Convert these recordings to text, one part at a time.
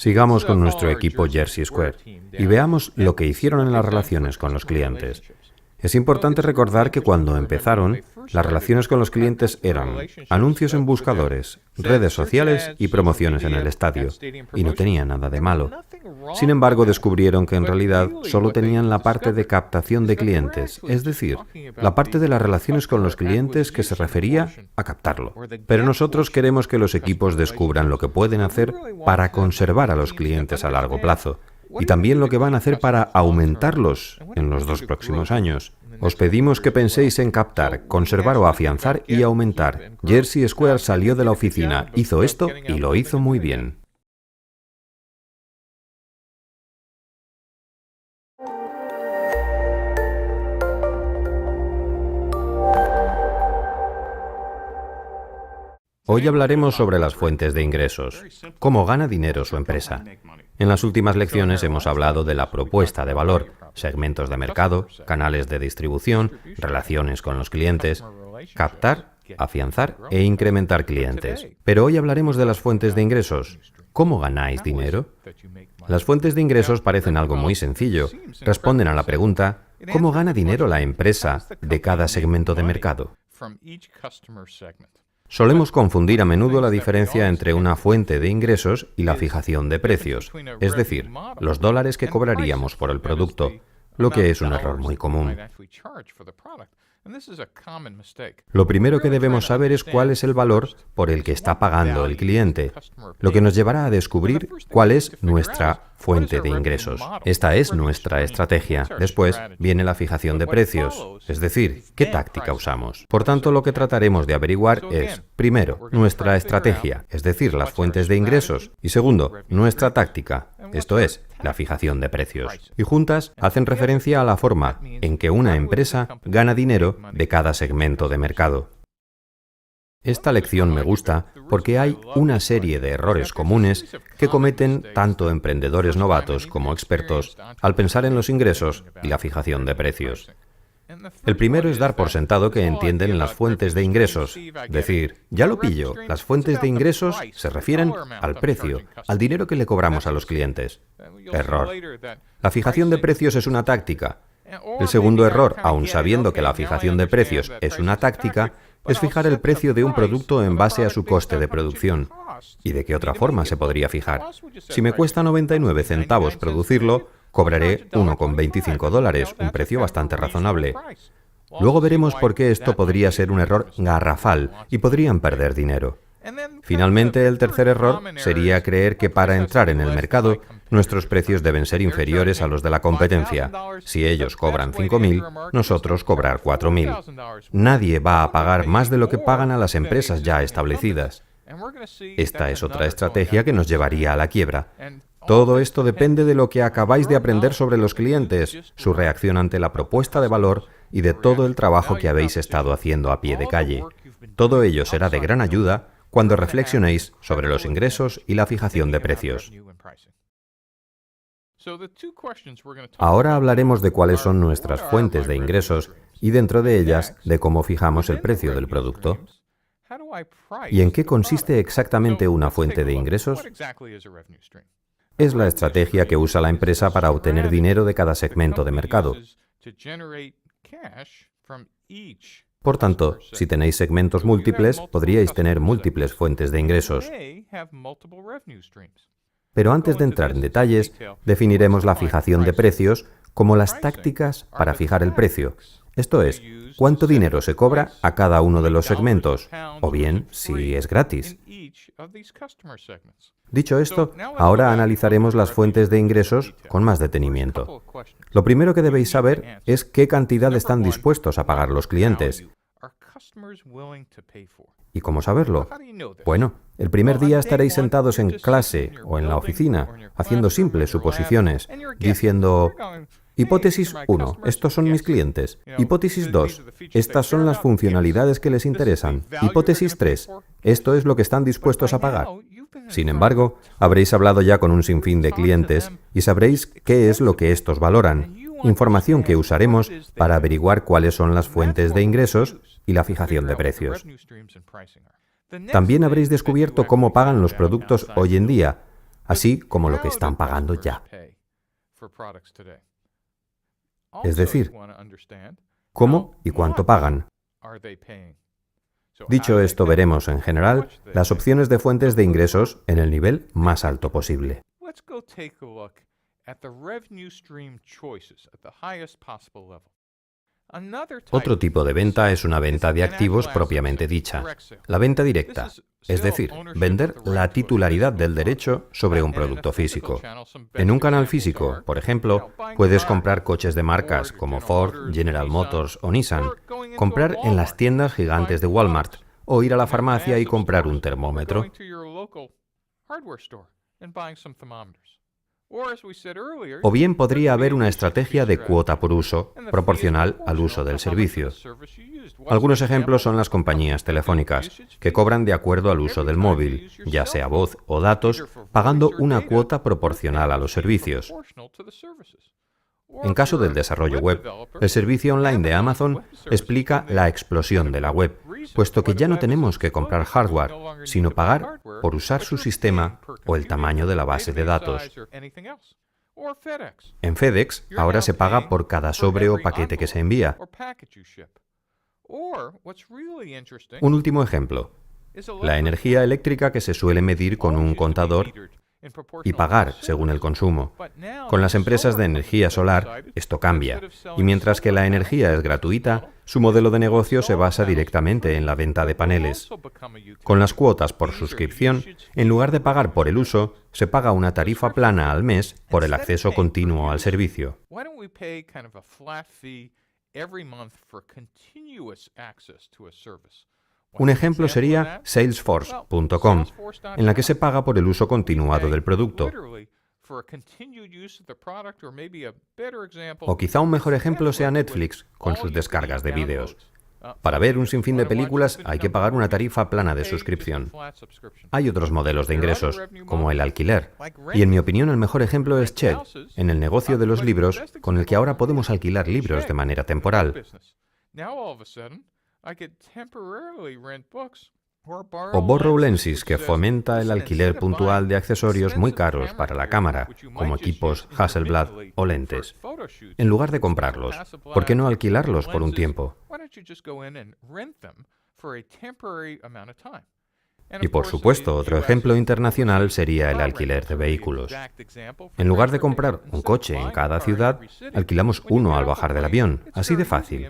Sigamos con nuestro equipo Jersey Square y veamos lo que hicieron en las relaciones con los clientes. Es importante recordar que cuando empezaron, las relaciones con los clientes eran anuncios en buscadores, redes sociales y promociones en el estadio, y no tenía nada de malo. Sin embargo, descubrieron que en realidad solo tenían la parte de captación de clientes, es decir, la parte de las relaciones con los clientes que se refería a captarlo. Pero nosotros queremos que los equipos descubran lo que pueden hacer para conservar a los clientes a largo plazo, y también lo que van a hacer para aumentarlos en los 2 próximos años. Os pedimos que penséis en captar, conservar o afianzar y aumentar. Jersey Square salió de la oficina, hizo esto y lo hizo muy bien. Hoy hablaremos sobre las fuentes de ingresos, cómo gana dinero su empresa. En las últimas lecciones hemos hablado de la propuesta de valor, segmentos de mercado, canales de distribución, relaciones con los clientes, captar, afianzar e incrementar clientes. Pero hoy hablaremos de las fuentes de ingresos. ¿Cómo ganáis dinero? Las fuentes de ingresos parecen algo muy sencillo. Responden a la pregunta, ¿cómo gana dinero la empresa de cada segmento de mercado? Solemos confundir a menudo la diferencia entre una fuente de ingresos y la fijación de precios, es decir, los dólares que cobraríamos por el producto, lo que es un error muy común. Lo primero que debemos saber es cuál es el valor por el que está pagando el cliente, lo que nos llevará a descubrir cuál es nuestra fuente de ingresos. Esta es nuestra estrategia. Después viene la fijación de precios, es decir, ¿qué táctica usamos? Por tanto, lo que trataremos de averiguar es, primero, nuestra estrategia, es decir, las fuentes de ingresos, y segundo, nuestra táctica, esto es, la fijación de precios. Y juntas hacen referencia a la forma en que una empresa gana dinero de cada segmento de mercado. Esta lección me gusta porque hay una serie de errores comunes que cometen tanto emprendedores novatos como expertos al pensar en los ingresos y la fijación de precios. El primero es dar por sentado que entienden las fuentes de ingresos, decir, ya lo pillo, las fuentes de ingresos se refieren al precio, al dinero que le cobramos a los clientes. Error. La fijación de precios es una táctica. El segundo error, aun sabiendo que la fijación de precios es una táctica, es fijar el precio de un producto en base a su coste de producción. ¿Y de qué otra forma se podría fijar? Si me cuesta 99 centavos producirlo, cobraré $1,25, un precio bastante razonable. Luego veremos por qué esto podría ser un error garrafal y podrían perder dinero. Finalmente, el tercer error sería creer que para entrar en el mercado, nuestros precios deben ser inferiores a los de la competencia. Si ellos cobran $5,000, nosotros cobrar $4,000. Nadie va a pagar más de lo que pagan a las empresas ya establecidas. Esta es otra estrategia que nos llevaría a la quiebra. Todo esto depende de lo que acabáis de aprender sobre los clientes, su reacción ante la propuesta de valor y de todo el trabajo que habéis estado haciendo a pie de calle. Todo ello será de gran ayuda cuando reflexionéis sobre los ingresos y la fijación de precios. Ahora hablaremos de cuáles son nuestras fuentes de ingresos y dentro de ellas de cómo fijamos el precio del producto. ¿Y en qué consiste exactamente una fuente de ingresos? Es la estrategia que usa la empresa para obtener dinero de cada segmento de mercado. Por tanto, si tenéis segmentos múltiples, podríais tener múltiples fuentes de ingresos. Pero antes de entrar en detalles, definiremos la fijación de precios como las tácticas para fijar el precio. Esto es, cuánto dinero se cobra a cada uno de los segmentos, o bien si es gratis. Dicho esto, ahora analizaremos las fuentes de ingresos con más detenimiento. Lo primero que debéis saber es qué cantidad están dispuestos a pagar los clientes. ¿Y cómo saberlo? Bueno, el primer día estaréis sentados en clase o en la oficina, haciendo simples suposiciones, diciendo, hipótesis 1, estos son mis clientes. Hipótesis 2, estas son las funcionalidades que les interesan. Hipótesis 3, esto es lo que están dispuestos a pagar. Sin embargo, habréis hablado ya con un sinfín de clientes y sabréis qué es lo que estos valoran, información que usaremos para averiguar cuáles son las fuentes de ingresos y la fijación de precios. También habréis descubierto cómo pagan los productos hoy en día, así como lo que están pagando ya. Es decir, cómo y cuánto pagan. Dicho esto, veremos, en general, las opciones de fuentes de ingresos en el nivel más alto posible. Otro tipo de venta es una venta de activos propiamente dicha, la venta directa, es decir, vender la titularidad del derecho sobre un producto físico. En un canal físico, por ejemplo, puedes comprar coches de marcas como Ford, General Motors o Nissan, comprar en las tiendas gigantes de Walmart o ir a la farmacia y comprar un termómetro. O bien podría haber una estrategia de cuota por uso, proporcional al uso del servicio. Algunos ejemplos son las compañías telefónicas, que cobran de acuerdo al uso del móvil, ya sea voz o datos, pagando una cuota proporcional a los servicios. En caso del desarrollo web, el servicio online de Amazon explica la explosión de la web, puesto que ya no tenemos que comprar hardware, sino pagar por usar su sistema o el tamaño de la base de datos. En FedEx, ahora se paga por cada sobre o paquete que se envía. Un último ejemplo, la energía eléctrica que se suele medir con un contador y pagar según el consumo. Con las empresas de energía solar, esto cambia, y mientras que la energía es gratuita, su modelo de negocio se basa directamente en la venta de paneles. Con las cuotas por suscripción, en lugar de pagar por el uso, se paga una tarifa plana al mes por el acceso continuo al servicio. Un ejemplo sería Salesforce.com, en la que se paga por el uso continuado del producto. O quizá un mejor ejemplo sea Netflix, con sus descargas de vídeos. Para ver un sinfín de películas hay que pagar una tarifa plana de suscripción. Hay otros modelos de ingresos, como el alquiler. Y en mi opinión el mejor ejemplo es Ched, en el negocio de los libros, con el que ahora podemos alquilar libros de manera temporal. O Borrowlensis, que fomenta el alquiler puntual de accesorios muy caros para la cámara, como equipos Hasselblad o lentes. En lugar de comprarlos, ¿por qué no alquilarlos por un tiempo? Y por supuesto, otro ejemplo internacional sería el alquiler de vehículos. En lugar de comprar un coche en cada ciudad, alquilamos uno al bajar del avión, así de fácil.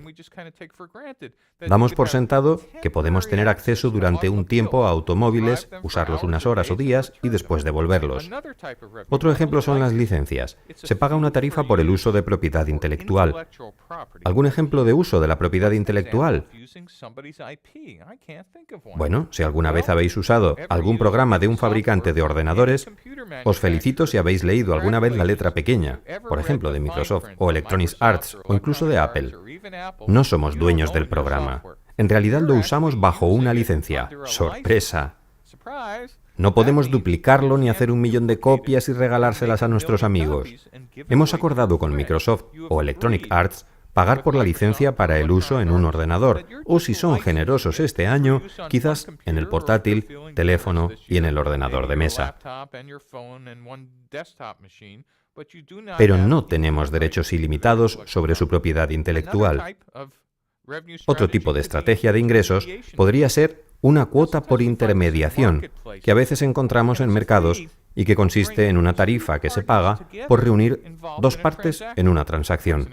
Damos por sentado que podemos tener acceso durante un tiempo a automóviles, usarlos unas horas o días y después devolverlos. Otro ejemplo son las licencias. Se paga una tarifa por el uso de propiedad intelectual. ¿Algún ejemplo de uso de la propiedad intelectual? Bueno, si alguna vez habéis usado algún programa de un fabricante de ordenadores, os felicito si habéis leído alguna vez la letra pequeña, por ejemplo de Microsoft o Electronic Arts o incluso de Apple. No somos dueños del programa. En realidad lo usamos bajo una licencia. ¡Sorpresa! No podemos duplicarlo ni hacer 1 millón de copias y regalárselas a nuestros amigos. Hemos acordado con Microsoft o Electronic Arts pagar por la licencia para el uso en un ordenador, o si son generosos este año, quizás en el portátil, teléfono y en el ordenador de mesa. Pero no tenemos derechos ilimitados sobre su propiedad intelectual. Otro tipo de estrategia de ingresos podría ser una cuota por intermediación, que a veces encontramos en mercados y que consiste en una tarifa que se paga por reunir dos partes en una transacción.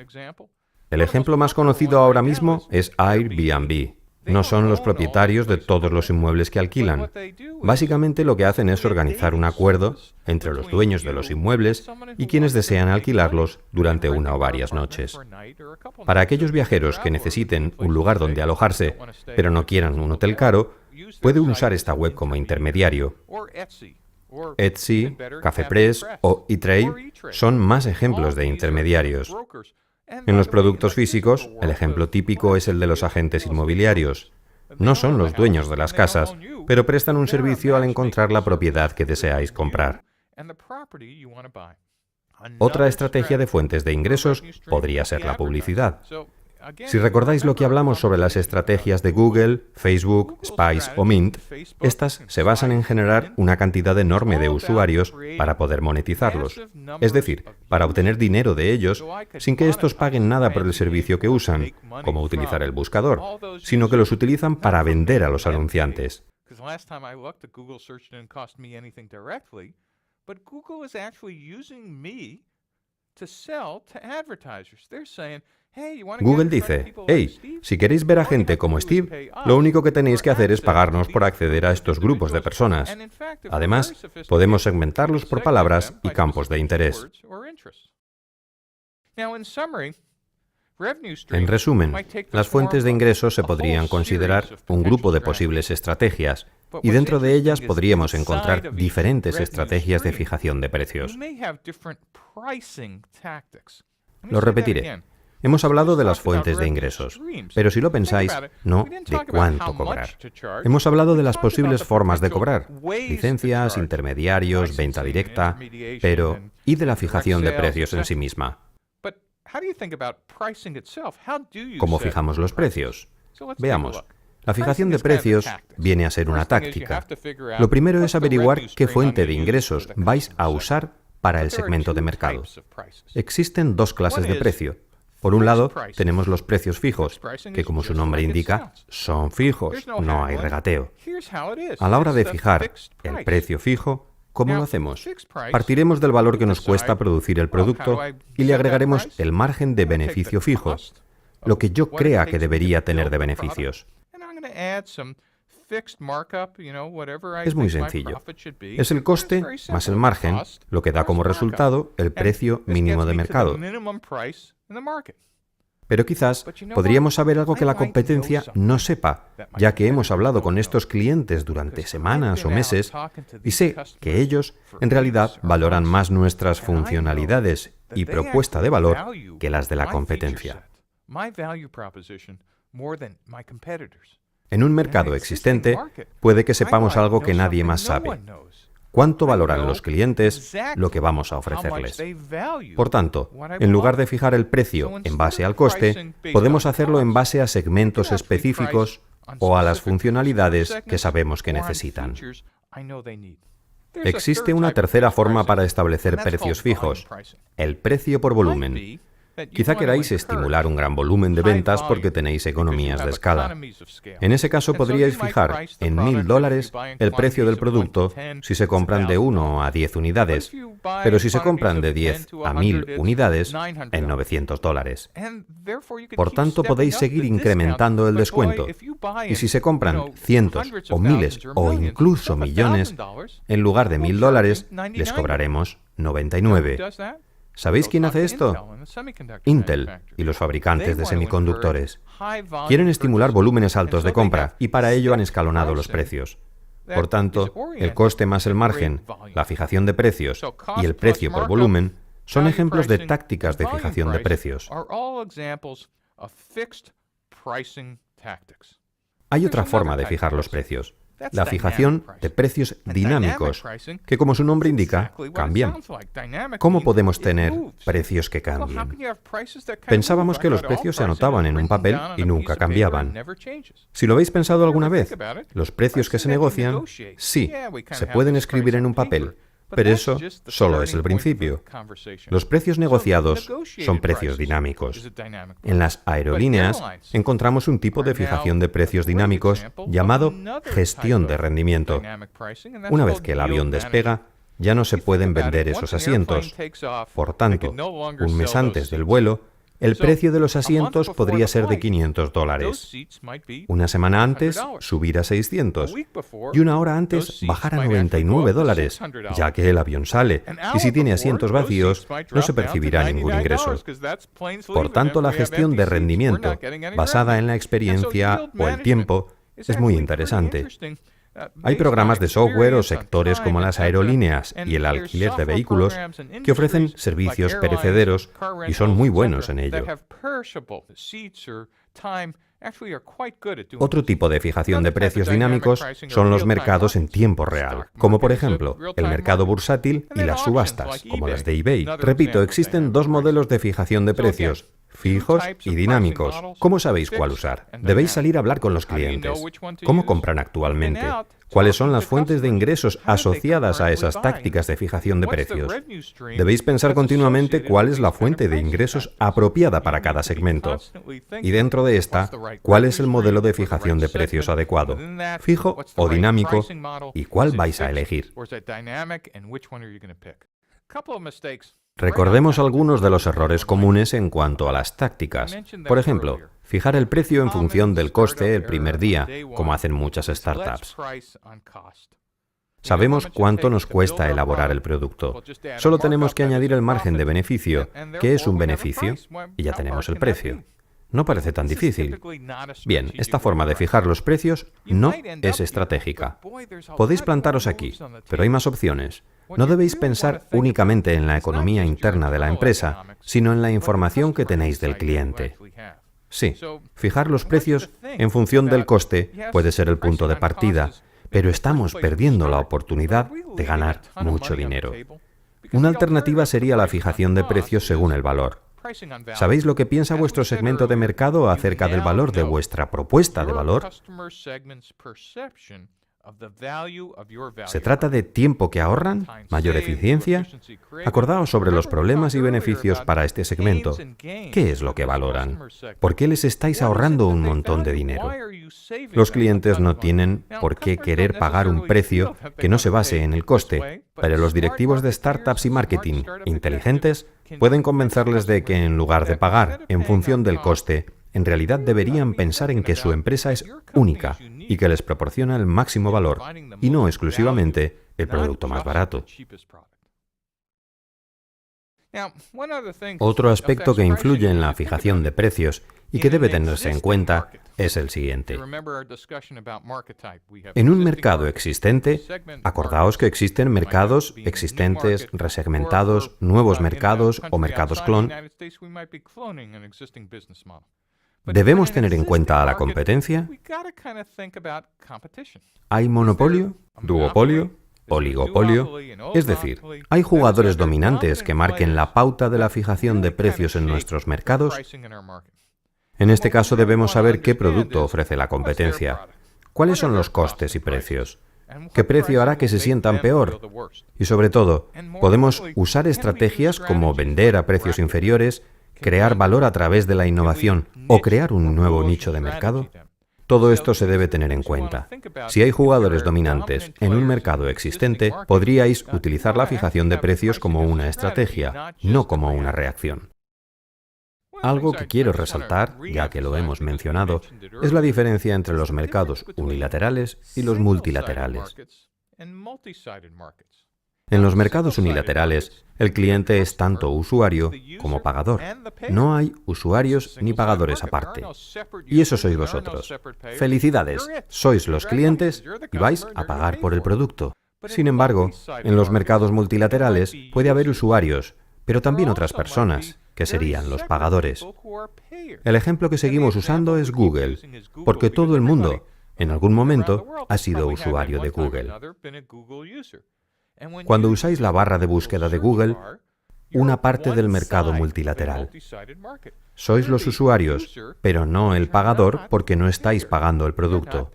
El ejemplo más conocido ahora mismo es Airbnb. No son los propietarios de todos los inmuebles que alquilan. Básicamente lo que hacen es organizar un acuerdo entre los dueños de los inmuebles y quienes desean alquilarlos durante una o varias noches. Para aquellos viajeros que necesiten un lugar donde alojarse, pero no quieran un hotel caro, pueden usar esta web como intermediario. Etsy, CafePress o eTrade son más ejemplos de intermediarios. En los productos físicos, el ejemplo típico es el de los agentes inmobiliarios. No son los dueños de las casas, pero prestan un servicio al encontrar la propiedad que deseáis comprar. Otra estrategia de fuentes de ingresos podría ser la publicidad. Si recordáis lo que hablamos sobre las estrategias de Google, Facebook, Spice o Mint, estas se basan en generar una cantidad enorme de usuarios para poder monetizarlos, es decir, para obtener dinero de ellos sin que estos paguen nada por el servicio que usan, como utilizar el buscador, sino que los utilizan para vender a los anunciantes. Google dice, hey, si queréis ver a gente como Steve, lo único que tenéis que hacer es pagarnos por acceder a estos grupos de personas. Además, podemos segmentarlos por palabras y campos de interés. En resumen, las fuentes de ingresos se podrían considerar un grupo de posibles estrategias, y dentro de ellas podríamos encontrar diferentes estrategias de fijación de precios. Lo repetiré. Hemos hablado de las fuentes de ingresos, pero si lo pensáis, no de cuánto cobrar. Hemos hablado de las posibles formas de cobrar, licencias, intermediarios, venta directa, pero ¿y de la fijación de precios en sí misma? ¿Cómo fijamos los precios? Veamos. La fijación de precios viene a ser una táctica. Lo primero es averiguar qué fuente de ingresos vais a usar para el segmento de mercado. Existen dos clases de precio. Por un lado, tenemos los precios fijos, que como su nombre indica, son fijos, no hay regateo. A la hora de fijar el precio fijo, ¿cómo lo hacemos? Partiremos del valor que nos cuesta producir el producto y le agregaremos el margen de beneficio fijo, lo que yo crea que debería tener de beneficios. Es muy sencillo. Es el coste más el margen, lo que da como resultado el precio mínimo de mercado. Pero quizás podríamos saber algo que la competencia no sepa, ya que hemos hablado con estos clientes durante semanas o meses y sé que ellos en realidad valoran más nuestras funcionalidades y propuesta de valor que las de la competencia. En un mercado existente, puede que sepamos algo que nadie más sabe. ¿Cuánto valoran los clientes lo que vamos a ofrecerles? Por tanto, en lugar de fijar el precio en base al coste, podemos hacerlo en base a segmentos específicos o a las funcionalidades que sabemos que necesitan. Existe una tercera forma para establecer precios fijos, el precio por volumen. Quizá queráis estimular un gran volumen de ventas porque tenéis economías de escala. En ese caso podríais fijar en $1.000 el precio del producto si se compran de 1 a 10 unidades, pero si se compran de 10 a 1.000 unidades, en $900. Por tanto, podéis seguir incrementando el descuento, y si se compran cientos o miles o incluso millones, en lugar de $1.000, les cobraremos 99. ¿Sabéis quién hace esto? Intel y los fabricantes de semiconductores. Quieren estimular volúmenes altos de compra y para ello han escalonado los precios. Por tanto, el coste más el margen, la fijación de precios y el precio por volumen son ejemplos de tácticas de fijación de precios. Hay otra forma de fijar los precios. La fijación de precios dinámicos, que como su nombre indica, cambian. ¿Cómo podemos tener precios que cambien? Pensábamos que los precios se anotaban en un papel y nunca cambiaban. Si lo habéis pensado alguna vez, los precios que se negocian, sí, se pueden escribir en un papel, pero eso solo es el principio. Los precios negociados son precios dinámicos. En las aerolíneas encontramos un tipo de fijación de precios dinámicos llamado gestión de rendimiento. Una vez que el avión despega, ya no se pueden vender esos asientos. Por tanto, un mes antes del vuelo, el precio de los asientos podría ser de $500. Una semana antes, subir a 600. Y una hora antes, bajar a $99, ya que el avión sale. Y si tiene asientos vacíos, no se percibirá ningún ingreso. Por tanto, la gestión de rendimiento, basada en la experiencia o el tiempo, es muy interesante. Hay programas de software o sectores como las aerolíneas y el alquiler de vehículos que ofrecen servicios perecederos y son muy buenos en ello. Otro tipo de fijación de precios dinámicos son los mercados en tiempo real, como por ejemplo el mercado bursátil y las subastas, como las de eBay. Repito, existen dos modelos de fijación de precios, fijos y dinámicos. ¿Cómo sabéis cuál usar? Debéis salir a hablar con los clientes. ¿Cómo compran actualmente? ¿Cuáles son las fuentes de ingresos asociadas a esas tácticas de fijación de precios? Debéis pensar continuamente cuál es la fuente de ingresos apropiada para cada segmento. Y dentro de esta, cuál es el modelo de fijación de precios adecuado, fijo o dinámico, y cuál vais a elegir. Recordemos algunos de los errores comunes en cuanto a las tácticas. Por ejemplo, fijar el precio en función del coste el primer día, como hacen muchas startups. Sabemos cuánto nos cuesta elaborar el producto. Solo tenemos que añadir el margen de beneficio, que es un beneficio, y ya tenemos el precio. No parece tan difícil. Bien, esta forma de fijar los precios no es estratégica. Podéis plantaros aquí, pero hay más opciones. No debéis pensar únicamente en la economía interna de la empresa, sino en la información que tenéis del cliente. Sí, fijar los precios en función del coste puede ser el punto de partida, pero estamos perdiendo la oportunidad de ganar mucho dinero. Una alternativa sería la fijación de precios según el valor. ¿Sabéis lo que piensa vuestro segmento de mercado acerca del valor de vuestra propuesta de valor? ¿Se trata de tiempo que ahorran? ¿Mayor eficiencia? Acordaos sobre los problemas y beneficios para este segmento. ¿Qué es lo que valoran? ¿Por qué les estáis ahorrando un montón de dinero? Los clientes no tienen por qué querer pagar un precio que no se base en el coste, pero los directivos de startups y marketing inteligentes pueden convencerles de que en lugar de pagar en función del coste, en realidad deberían pensar en que su empresa es única y que les proporciona el máximo valor, y no exclusivamente el producto más barato. Otro aspecto que influye en la fijación de precios y que debe tenerse en cuenta es el siguiente. En un mercado existente, acordaos que existen mercados existentes, resegmentados, nuevos mercados o mercados clon. ¿Debemos tener en cuenta a la competencia? ¿Hay monopolio, duopolio, oligopolio? Es decir, ¿hay jugadores dominantes que marquen la pauta de la fijación de precios en nuestros mercados? En este caso debemos saber qué producto ofrece la competencia, cuáles son los costes y precios, qué precio hará que se sientan peor, y sobre todo, ¿podemos usar estrategias como vender a precios inferiores, crear valor a través de la innovación o crear un nuevo nicho de mercado? Todo esto se debe tener en cuenta. Si hay jugadores dominantes en un mercado existente, podríais utilizar la fijación de precios como una estrategia, no como una reacción. Algo que quiero resaltar, ya que lo hemos mencionado, es la diferencia entre los mercados unilaterales y los multilaterales. En los mercados unilaterales, el cliente es tanto usuario como pagador. No hay usuarios ni pagadores aparte. Y eso sois vosotros. ¡Felicidades! Sois los clientes y vais a pagar por el producto. Sin embargo, en los mercados multilaterales puede haber usuarios, pero también otras personas, que serían los pagadores. El ejemplo que seguimos usando es Google, porque todo el mundo, en algún momento, ha sido usuario de Google. Cuando usáis la barra de búsqueda de Google, una parte del mercado multilateral. Sois los usuarios, pero no el pagador porque no estáis pagando el producto.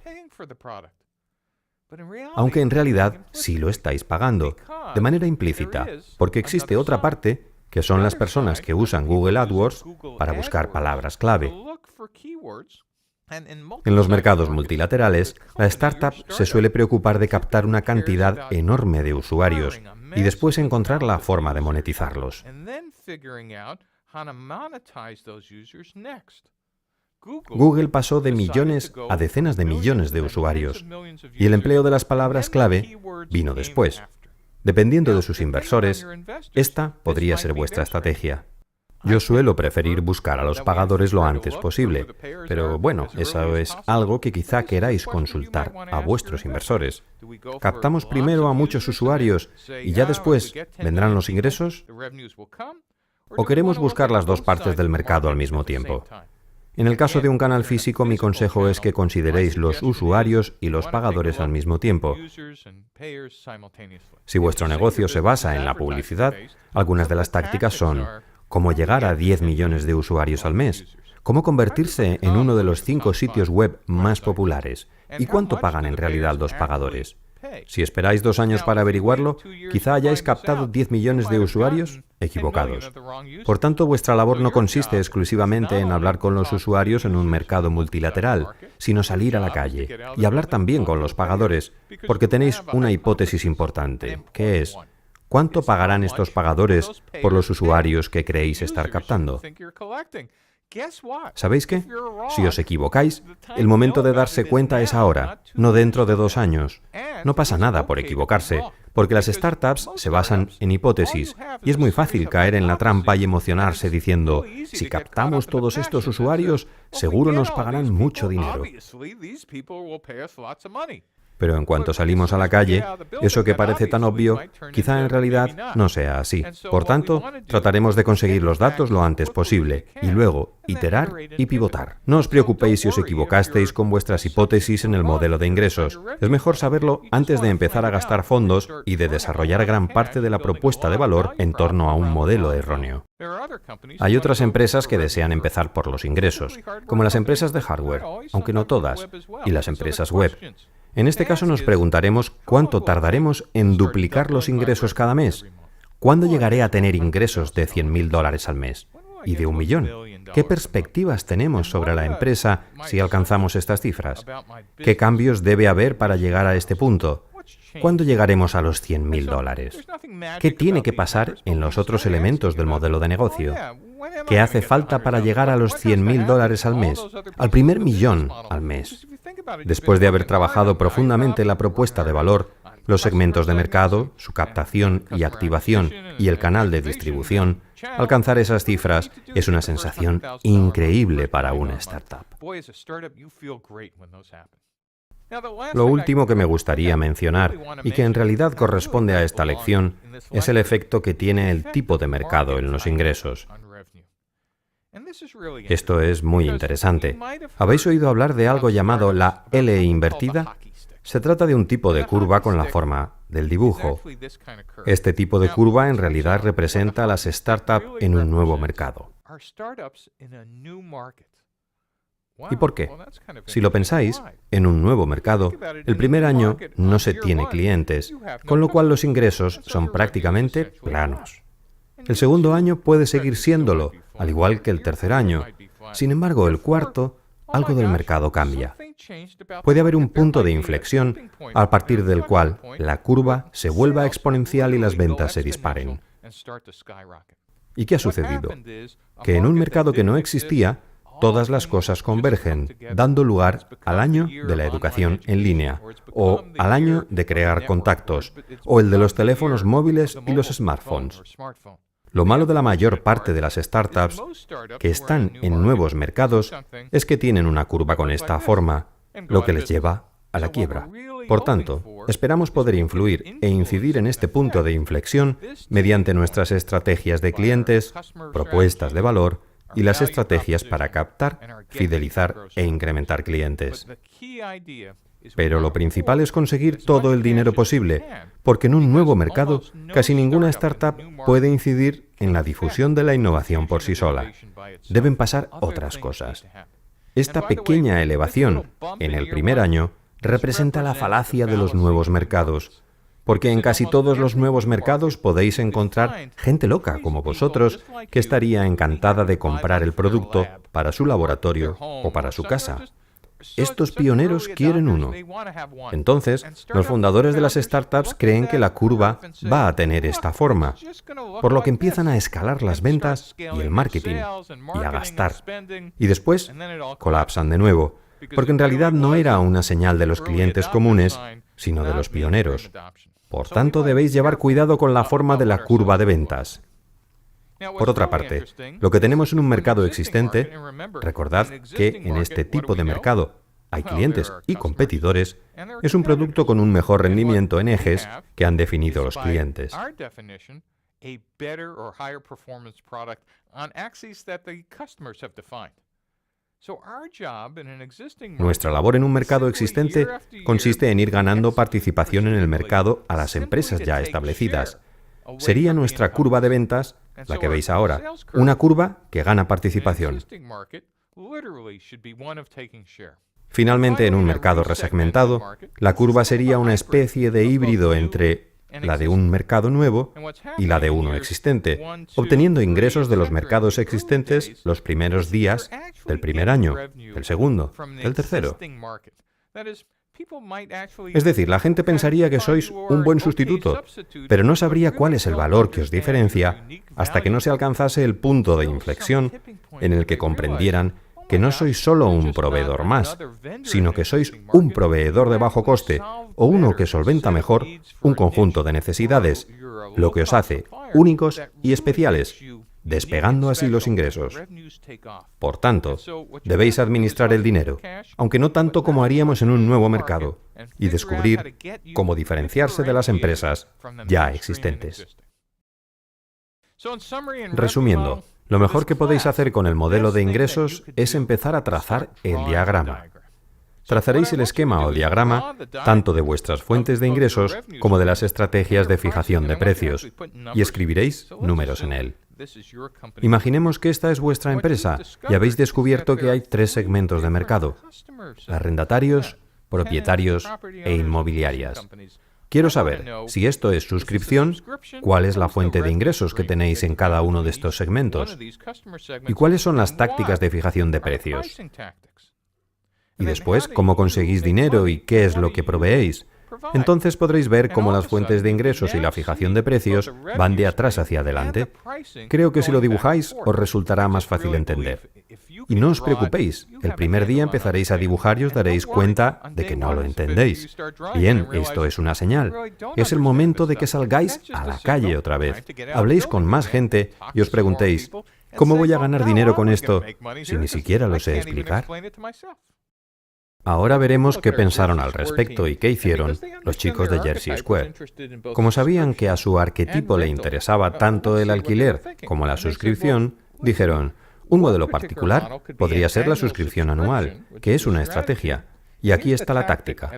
Aunque en realidad sí lo estáis pagando, de manera implícita, porque existe otra parte, que son las personas que usan Google AdWords para buscar palabras clave. En los mercados multilaterales, la startup se suele preocupar de captar una cantidad enorme de usuarios y después encontrar la forma de monetizarlos. Google pasó de millones a decenas de millones de usuarios, y el empleo de las palabras clave vino después. Dependiendo de sus inversores, esta podría ser vuestra estrategia. Yo suelo preferir buscar a los pagadores lo antes posible, pero bueno, eso es algo que quizá queráis consultar a vuestros inversores. ¿Captamos primero a muchos usuarios y ya después vendrán los ingresos? ¿O queremos buscar las dos partes del mercado al mismo tiempo? En el caso de un canal físico, mi consejo es que consideréis los usuarios y los pagadores al mismo tiempo. Si vuestro negocio se basa en la publicidad, algunas de las tácticas son cómo llegar a 10 millones de usuarios al mes, cómo convertirse en uno de los 5 sitios web más populares y cuánto pagan en realidad los pagadores. Si esperáis 2 años para averiguarlo, quizá hayáis captado 10 millones de usuarios equivocados. Por tanto, vuestra labor no consiste exclusivamente en hablar con los usuarios en un mercado multilateral, sino salir a la calle y hablar también con los pagadores, porque tenéis una hipótesis importante, que es: ¿cuánto pagarán estos pagadores por los usuarios que creéis estar captando? ¿Sabéis qué? Si os equivocáis, el momento de darse cuenta es ahora, no dentro de 2 años. No pasa nada por equivocarse, porque las startups se basan en hipótesis, y es muy fácil caer en la trampa y emocionarse diciendo: si captamos todos estos usuarios, seguro nos pagarán mucho dinero. Pero en cuanto salimos a la calle, eso que parece tan obvio, quizá en realidad no sea así. Por tanto, trataremos de conseguir los datos lo antes posible, y luego iterar y pivotar. No os preocupéis si os equivocasteis con vuestras hipótesis en el modelo de ingresos. Es mejor saberlo antes de empezar a gastar fondos y de desarrollar gran parte de la propuesta de valor en torno a un modelo erróneo. Hay otras empresas que desean empezar por los ingresos, como las empresas de hardware, aunque no todas, y las empresas web. En este caso nos preguntaremos cuánto tardaremos en duplicar los ingresos cada mes. ¿Cuándo llegaré a tener ingresos de $100.000 al mes? ¿Y de 1 millón? ¿Qué perspectivas tenemos sobre la empresa si alcanzamos estas cifras? ¿Qué cambios debe haber para llegar a este punto? ¿Cuándo llegaremos a los $100.000? ¿Qué tiene que pasar en los otros elementos del modelo de negocio? ¿Qué hace falta para llegar a los $100.000 al mes? Al primer millón al mes. Después de haber trabajado profundamente la propuesta de valor, los segmentos de mercado, su captación y activación y el canal de distribución, alcanzar esas cifras es una sensación increíble para una startup. Lo último que me gustaría mencionar, y que en realidad corresponde a esta lección, es el efecto que tiene el tipo de mercado en los ingresos. Esto es muy interesante. ¿Habéis oído hablar de algo llamado la L invertida? Se trata de un tipo de curva con la forma del dibujo. Este tipo de curva en realidad representa a las startups en un nuevo mercado. ¿Y por qué? Si lo pensáis, en un nuevo mercado, el primer año no se tiene clientes, con lo cual los ingresos son prácticamente planos. El segundo año puede seguir siéndolo, al igual que el tercer año. Sin embargo, el cuarto, algo del mercado cambia. Puede haber un punto de inflexión a partir del cual la curva se vuelva exponencial y las ventas se disparen. ¿Y qué ha sucedido? Que en un mercado que no existía, todas las cosas convergen, dando lugar al año de la educación en línea, o al año de crear contactos, o el de los teléfonos móviles y los smartphones. Lo malo de la mayor parte de las startups que están en nuevos mercados es que tienen una curva con esta forma, lo que les lleva a la quiebra. Por tanto, esperamos poder influir e incidir en este punto de inflexión mediante nuestras estrategias de clientes, propuestas de valor y las estrategias para captar, fidelizar e incrementar clientes. Pero lo principal es conseguir todo el dinero posible, porque en un nuevo mercado casi ninguna startup puede incidir en la difusión de la innovación por sí sola. Deben pasar otras cosas. Esta pequeña elevación en el primer año representa la falacia de los nuevos mercados, porque en casi todos los nuevos mercados podéis encontrar gente loca como vosotros que estaría encantada de comprar el producto para su laboratorio o para su casa. Estos pioneros quieren uno. Entonces, los fundadores de las startups creen que la curva va a tener esta forma, por lo que empiezan a escalar las ventas y el marketing, y a gastar. Y después colapsan de nuevo, porque en realidad no era una señal de los clientes comunes, sino de los pioneros. Por tanto, debéis llevar cuidado con la forma de la curva de ventas. Por otra parte, lo que tenemos en un mercado existente, recordad que en este tipo de mercado hay clientes y competidores, es un producto con un mejor rendimiento en ejes que han definido los clientes. Nuestra labor en un mercado existente consiste en ir ganando participación en el mercado a las empresas ya establecidas. Sería nuestra curva de ventas la que veis ahora, una curva que gana participación. Finalmente, en un mercado resegmentado, la curva sería una especie de híbrido entre la de un mercado nuevo y la de uno existente, obteniendo ingresos de los mercados existentes los primeros días del primer año, del segundo, del tercero. Es decir, la gente pensaría que sois un buen sustituto, pero no sabría cuál es el valor que os diferencia hasta que no se alcanzase el punto de inflexión en el que comprendieran que no sois solo un proveedor más, sino que sois un proveedor de bajo coste o uno que solventa mejor un conjunto de necesidades, lo que os hace únicos y especiales, despegando así los ingresos. Por tanto, debéis administrar el dinero, aunque no tanto como haríamos en un nuevo mercado, y descubrir cómo diferenciarse de las empresas ya existentes. Resumiendo, lo mejor que podéis hacer con el modelo de ingresos es empezar a trazar el diagrama. Trazaréis el esquema o diagrama tanto de vuestras fuentes de ingresos como de las estrategias de fijación de precios y escribiréis números en él. Imaginemos que esta es vuestra empresa y habéis descubierto que hay 3 segmentos de mercado: arrendatarios, propietarios e inmobiliarias. Quiero saber, si esto es suscripción, cuál es la fuente de ingresos que tenéis en cada uno de estos segmentos y cuáles son las tácticas de fijación de precios. Y después, cómo conseguís dinero y qué es lo que proveéis. Entonces podréis ver cómo las fuentes de ingresos y la fijación de precios van de atrás hacia adelante. Creo que si lo dibujáis os resultará más fácil entender. Y no os preocupéis, el primer día empezaréis a dibujar y os daréis cuenta de que no lo entendéis. Bien, esto es una señal. Es el momento de que salgáis a la calle otra vez. Habléis con más gente y os preguntéis, ¿cómo voy a ganar dinero con esto si ni siquiera lo sé explicar? Ahora veremos qué pensaron al respecto y qué hicieron los chicos de Jersey Square. Como sabían que a su arquetipo le interesaba tanto el alquiler como la suscripción, dijeron, un modelo particular podría ser la suscripción anual, que es una estrategia. Y aquí está la táctica.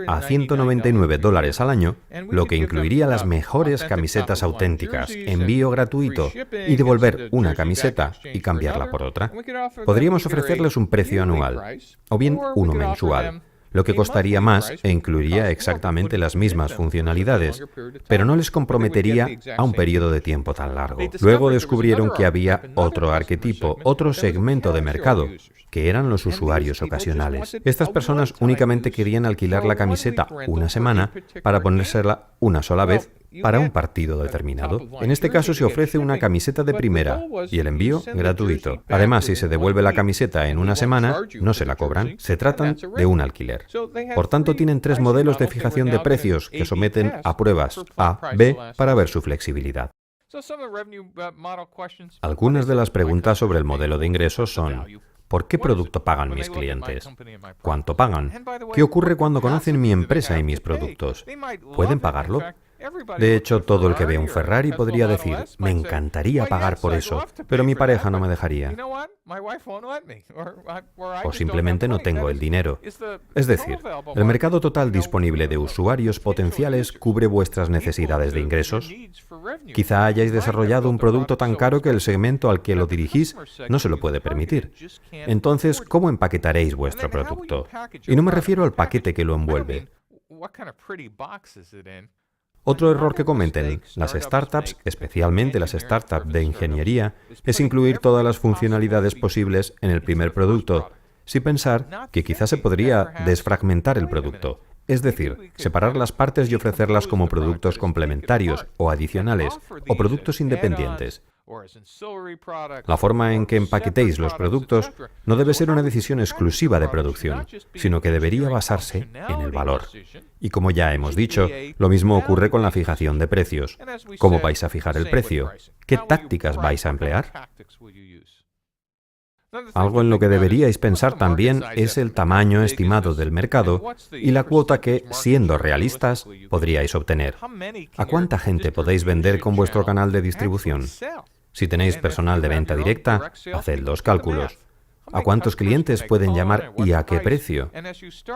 A $199 al año, lo que incluiría las mejores camisetas auténticas, envío gratuito y devolver una camiseta y cambiarla por otra. Podríamos ofrecerles un precio anual, o bien uno mensual, lo que costaría más e incluiría exactamente las mismas funcionalidades, pero no les comprometería a un periodo de tiempo tan largo. Luego descubrieron que había otro arquetipo, otro segmento de mercado, que eran los usuarios ocasionales. Estas personas únicamente querían alquilar la camiseta una semana para ponérsela una sola vez para un partido determinado. En este caso se ofrece una camiseta de primera y el envío gratuito. Además, si se devuelve la camiseta en una semana, no se la cobran. Se tratan de un alquiler. Por tanto, tienen 3 modelos de fijación de precios que someten a pruebas A, B para ver su flexibilidad. Algunas de las preguntas sobre el modelo de ingresos son: ¿por qué producto pagan mis clientes? ¿Cuánto pagan? ¿Qué ocurre cuando conocen mi empresa y mis productos? ¿Pueden pagarlo? De hecho, todo el que ve un Ferrari podría decir, me encantaría pagar por eso, pero mi pareja no me dejaría. O simplemente no tengo el dinero. Es decir, el mercado total disponible de usuarios potenciales cubre vuestras necesidades de ingresos. Quizá hayáis desarrollado un producto tan caro que el segmento al que lo dirigís no se lo puede permitir. Entonces, ¿cómo empaquetaréis vuestro producto? Y no me refiero al paquete que lo envuelve. Otro error que cometen las startups, especialmente las startups de ingeniería, es incluir todas las funcionalidades posibles en el primer producto, sin pensar que quizás se podría desfragmentar el producto, es decir, separar las partes y ofrecerlas como productos complementarios o adicionales, o productos independientes. La forma en que empaquetéis los productos no debe ser una decisión exclusiva de producción, sino que debería basarse en el valor. Y como ya hemos dicho, lo mismo ocurre con la fijación de precios. ¿Cómo vais a fijar el precio? ¿Qué tácticas vais a emplear? Algo en lo que deberíais pensar también es el tamaño estimado del mercado y la cuota que, siendo realistas, podríais obtener. ¿A cuánta gente podéis vender con vuestro canal de distribución? Si tenéis personal de venta directa, haced los cálculos. ¿A cuántos clientes pueden llamar y a qué precio?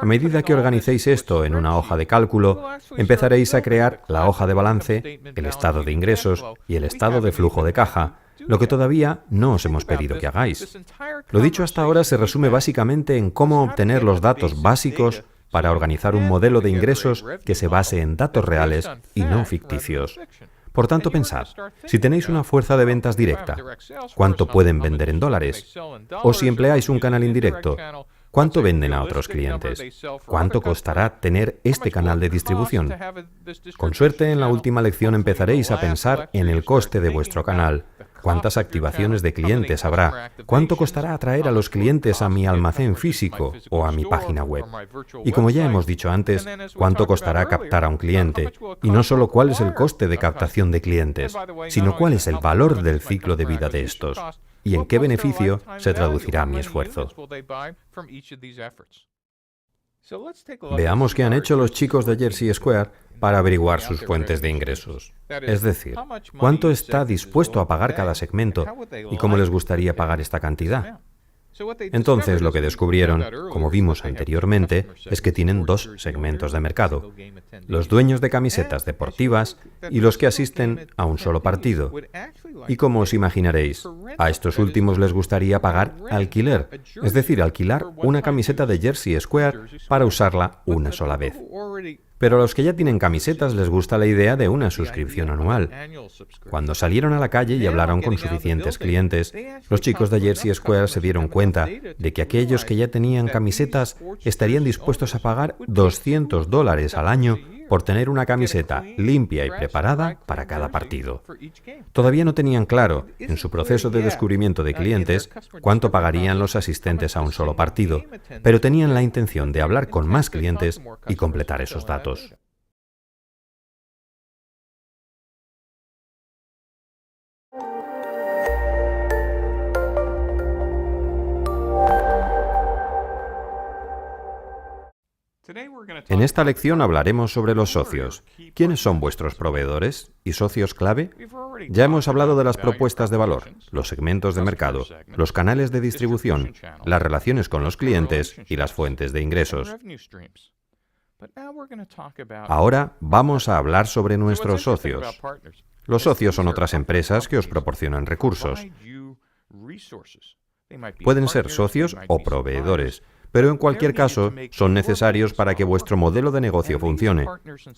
A medida que organicéis esto en una hoja de cálculo, empezaréis a crear la hoja de balance, el estado de ingresos y el estado de flujo de caja, lo que todavía no os hemos pedido que hagáis. Lo dicho hasta ahora se resume básicamente en cómo obtener los datos básicos para organizar un modelo de ingresos que se base en datos reales y no ficticios. Por tanto, pensad, si tenéis una fuerza de ventas directa, ¿cuánto pueden vender en dólares? O si empleáis un canal indirecto, ¿cuánto venden a otros clientes? ¿Cuánto costará tener este canal de distribución? Con suerte, en la última lección empezaréis a pensar en el coste de vuestro canal. ¿Cuántas activaciones de clientes habrá? ¿Cuánto costará atraer a los clientes a mi almacén físico o a mi página web? Y como ya hemos dicho antes, ¿cuánto costará captar a un cliente? Y no solo cuál es el coste de captación de clientes, sino cuál es el valor del ciclo de vida de estos y en qué beneficio se traducirá mi esfuerzo. Veamos qué han hecho los chicos de Jersey Square para averiguar sus fuentes de ingresos. Es decir, cuánto está dispuesto a pagar cada segmento y cómo les gustaría pagar esta cantidad. Entonces, lo que descubrieron, como vimos anteriormente, es que tienen dos segmentos de mercado: los dueños de camisetas deportivas y los que asisten a un solo partido. Y como os imaginaréis, a estos últimos les gustaría pagar alquiler, es decir, alquilar una camiseta de Jersey Square para usarla una sola vez. Pero a los que ya tienen camisetas les gusta la idea de una suscripción anual. Cuando salieron a la calle y hablaron con suficientes clientes, los chicos de Jersey Square se dieron cuenta de que aquellos que ya tenían camisetas estarían dispuestos a pagar $200 al año por tener una camiseta limpia y preparada para cada partido. Todavía no tenían claro, en su proceso de descubrimiento de clientes, cuánto pagarían los asistentes a un solo partido, pero tenían la intención de hablar con más clientes y completar esos datos. En esta lección hablaremos sobre los socios. ¿Quiénes son vuestros proveedores y socios clave? Ya hemos hablado de las propuestas de valor, los segmentos de mercado, los canales de distribución, las relaciones con los clientes y las fuentes de ingresos. Ahora vamos a hablar sobre nuestros socios. Los socios son otras empresas que os proporcionan recursos. Pueden ser socios o proveedores, pero en cualquier caso son necesarios para que vuestro modelo de negocio funcione.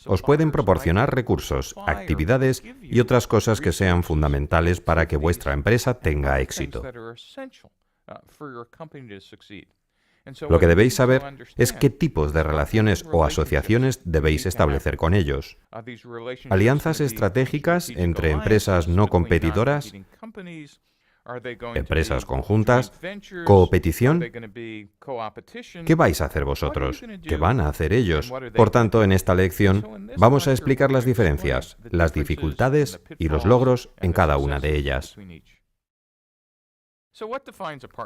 Os pueden proporcionar recursos, actividades y otras cosas que sean fundamentales para que vuestra empresa tenga éxito. Lo que debéis saber es qué tipos de relaciones o asociaciones debéis establecer con ellos. Alianzas estratégicas entre empresas no competidoras, empresas conjuntas, coopetición. ¿Qué vais a hacer vosotros? ¿Qué van a hacer ellos? Por tanto, en esta lección vamos a explicar las diferencias, las dificultades y los logros en cada una de ellas.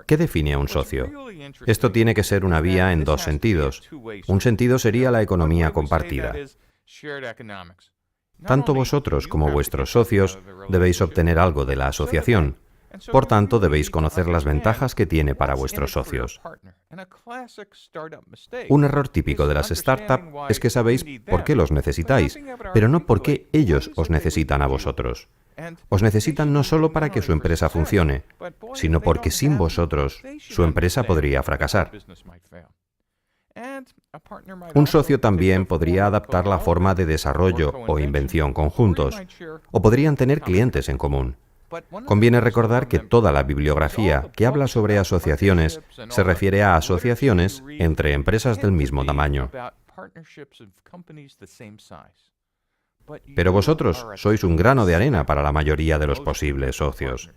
¿Qué define a un socio? Esto tiene que ser una vía en dos sentidos. Un sentido sería la economía compartida. Tanto vosotros como vuestros socios debéis obtener algo de la asociación. Por tanto, debéis conocer las ventajas que tiene para vuestros socios. Un error típico de las startups es que sabéis por qué los necesitáis, pero no por qué ellos os necesitan a vosotros. Os necesitan no solo para que su empresa funcione, sino porque sin vosotros su empresa podría fracasar. Un socio también podría adaptar la forma de desarrollo o invención conjuntos, o podrían tener clientes en común. Conviene recordar que toda la bibliografía que habla sobre asociaciones se refiere a asociaciones entre empresas del mismo tamaño. Pero vosotros sois un grano de arena para la mayoría de los posibles socios.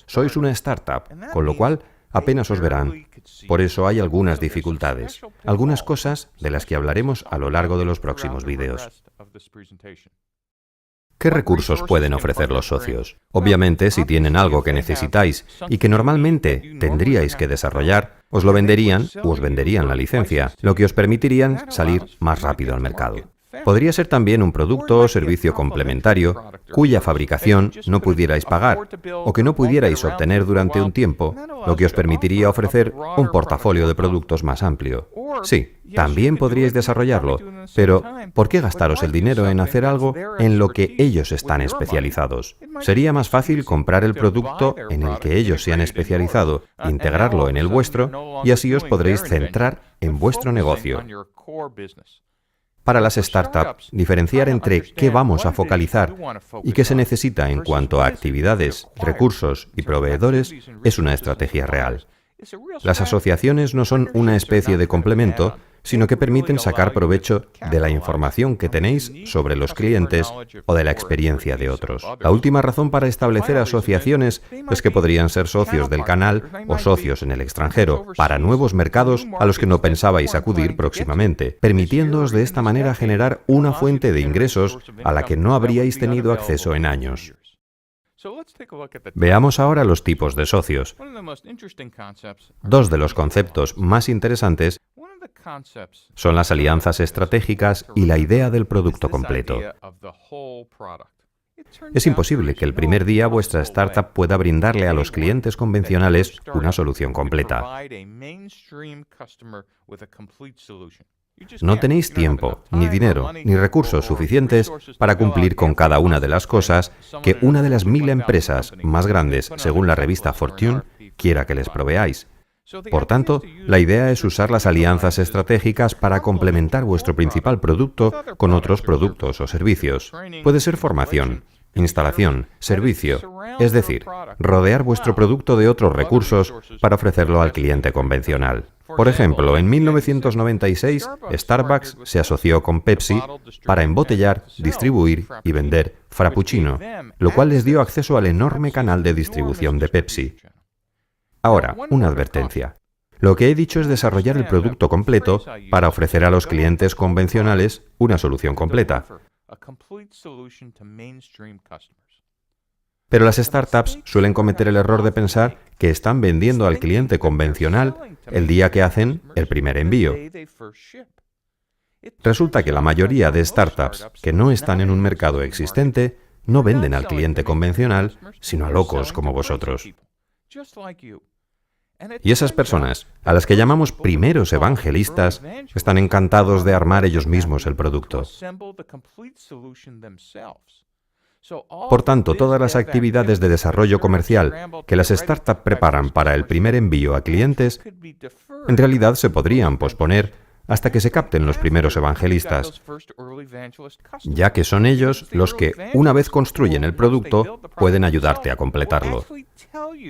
Sois una startup, con lo cual apenas os verán. Por eso hay algunas dificultades, algunas cosas de las que hablaremos a lo largo de los próximos vídeos. ¿Qué recursos pueden ofrecer los socios? Obviamente, si tienen algo que necesitáis y que normalmente tendríais que desarrollar, os lo venderían o os venderían la licencia, lo que os permitirían salir más rápido al mercado. Podría ser también un producto o servicio complementario cuya fabricación no pudierais pagar o que no pudierais obtener durante un tiempo, lo que os permitiría ofrecer un portafolio de productos más amplio. Sí, también podríais desarrollarlo, pero ¿por qué gastaros el dinero en hacer algo en lo que ellos están especializados? Sería más fácil comprar el producto en el que ellos se han especializado, integrarlo en el vuestro y así os podréis centrar en vuestro negocio. Para las startups, diferenciar entre qué vamos a focalizar y qué se necesita en cuanto a actividades, recursos y proveedores es una estrategia real. Las asociaciones no son una especie de complemento, sino que permiten sacar provecho de la información que tenéis sobre los clientes o de la experiencia de otros. La última razón para establecer asociaciones es que podrían ser socios del canal o socios en el extranjero, para nuevos mercados a los que no pensabais acudir próximamente, permitiéndoos de esta manera generar una fuente de ingresos a la que no habríais tenido acceso en años. Veamos ahora los tipos de socios. Dos de los conceptos más interesantes son las alianzas estratégicas y la idea del producto completo. Es imposible que el primer día vuestra startup pueda brindarle a los clientes convencionales una solución completa. No tenéis tiempo, ni dinero, ni recursos suficientes para cumplir con cada una de las cosas que una de las 1000 empresas más grandes, según la revista Fortune, quiera que les proveáis. Por tanto, la idea es usar las alianzas estratégicas para complementar vuestro principal producto con otros productos o servicios. Puede ser formación, instalación, servicio, es decir, rodear vuestro producto de otros recursos para ofrecerlo al cliente convencional. Por ejemplo, en 1996, Starbucks se asoció con Pepsi para embotellar, distribuir y vender Frappuccino, lo cual les dio acceso al enorme canal de distribución de Pepsi. Ahora, una advertencia. Lo que he dicho es desarrollar el producto completo para ofrecer a los clientes convencionales una solución completa. Pero las startups suelen cometer el error de pensar que están vendiendo al cliente convencional el día que hacen el primer envío. Resulta que la mayoría de startups que no están en un mercado existente no venden al cliente convencional, sino a locos como vosotros. Y esas personas, a las que llamamos primeros evangelistas, están encantados de armar ellos mismos el producto. Por tanto, todas las actividades de desarrollo comercial que las startups preparan para el primer envío a clientes, en realidad se podrían posponer hasta que se capten los primeros evangelistas, ya que son ellos los que, una vez construyen el producto, pueden ayudarte a completarlo.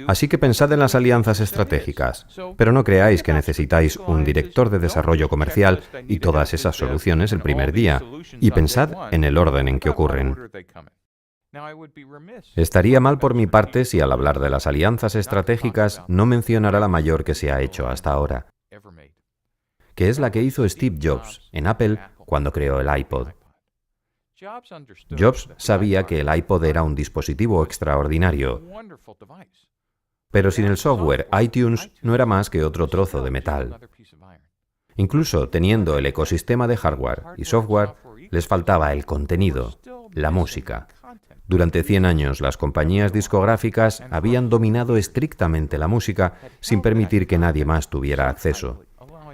Así que pensad en las alianzas estratégicas, pero no creáis que necesitáis un director de desarrollo comercial y todas esas soluciones el primer día, y pensad en el orden en que ocurren. Estaría mal por mi parte si al hablar de las alianzas estratégicas no mencionara la mayor que se ha hecho hasta ahora, que es la que hizo Steve Jobs en Apple cuando creó el iPod. Jobs sabía que el iPod era un dispositivo extraordinario, pero sin el software iTunes no era más que otro trozo de metal. Incluso teniendo el ecosistema de hardware y software, les faltaba el contenido, la música. Durante 100 años, las compañías discográficas habían dominado estrictamente la música sin permitir que nadie más tuviera acceso.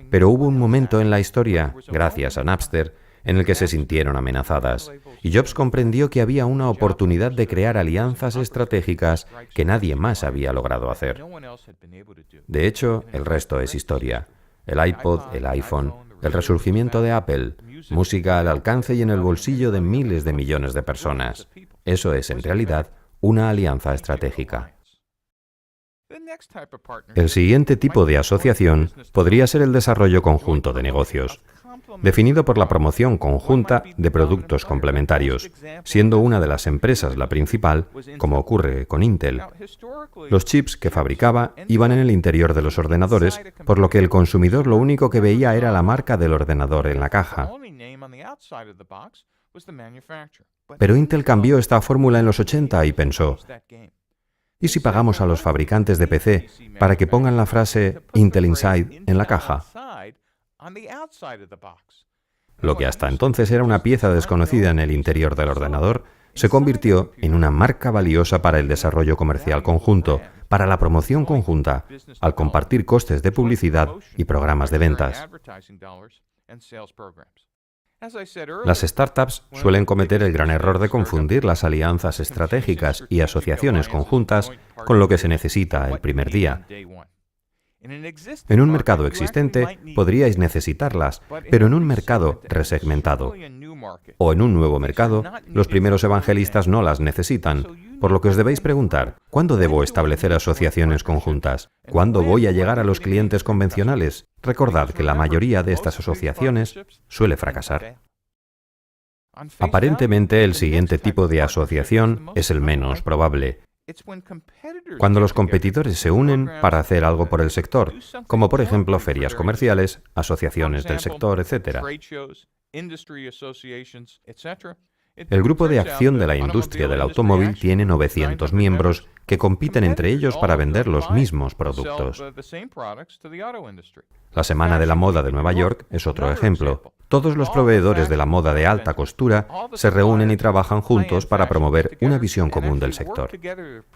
Pero hubo un momento en la historia, gracias a Napster, en el que se sintieron amenazadas, y Jobs comprendió que había una oportunidad de crear alianzas estratégicas que nadie más había logrado hacer. De hecho, el resto es historia. El iPod, el iPhone, el resurgimiento de Apple, música al alcance y en el bolsillo de miles de millones de personas. Eso es, en realidad, una alianza estratégica. El siguiente tipo de asociación podría ser el desarrollo conjunto de negocios, definido por la promoción conjunta de productos complementarios, siendo una de las empresas la principal, como ocurre con Intel. Los chips que fabricaba iban en el interior de los ordenadores, por lo que el consumidor lo único que veía era la marca del ordenador en la caja. Pero Intel cambió esta fórmula en los 80 y pensó: ¿y si pagamos a los fabricantes de PC para que pongan la frase Intel Inside en la caja? Lo que hasta entonces era una pieza desconocida en el interior del ordenador, se convirtió en una marca valiosa para el desarrollo comercial conjunto, para la promoción conjunta, al compartir costes de publicidad y programas de ventas. Las startups suelen cometer el gran error de confundir las alianzas estratégicas y asociaciones conjuntas con lo que se necesita el primer día. En un mercado existente podríais necesitarlas, pero en un mercado resegmentado o en un nuevo mercado, los primeros evangelistas no las necesitan, por lo que os debéis preguntar, ¿cuándo debo establecer asociaciones conjuntas? ¿Cuándo voy a llegar a los clientes convencionales? Recordad que la mayoría de estas asociaciones suele fracasar. Aparentemente, el siguiente tipo de asociación es el menos probable. Cuando los competidores se unen para hacer algo por el sector, como por ejemplo ferias comerciales, asociaciones del sector, etc. El Grupo de Acción de la Industria del Automóvil tiene 900 miembros que compiten entre ellos para vender los mismos productos. La Semana de la Moda de Nueva York es otro ejemplo. Todos los proveedores de la moda de alta costura se reúnen y trabajan juntos para promover una visión común del sector.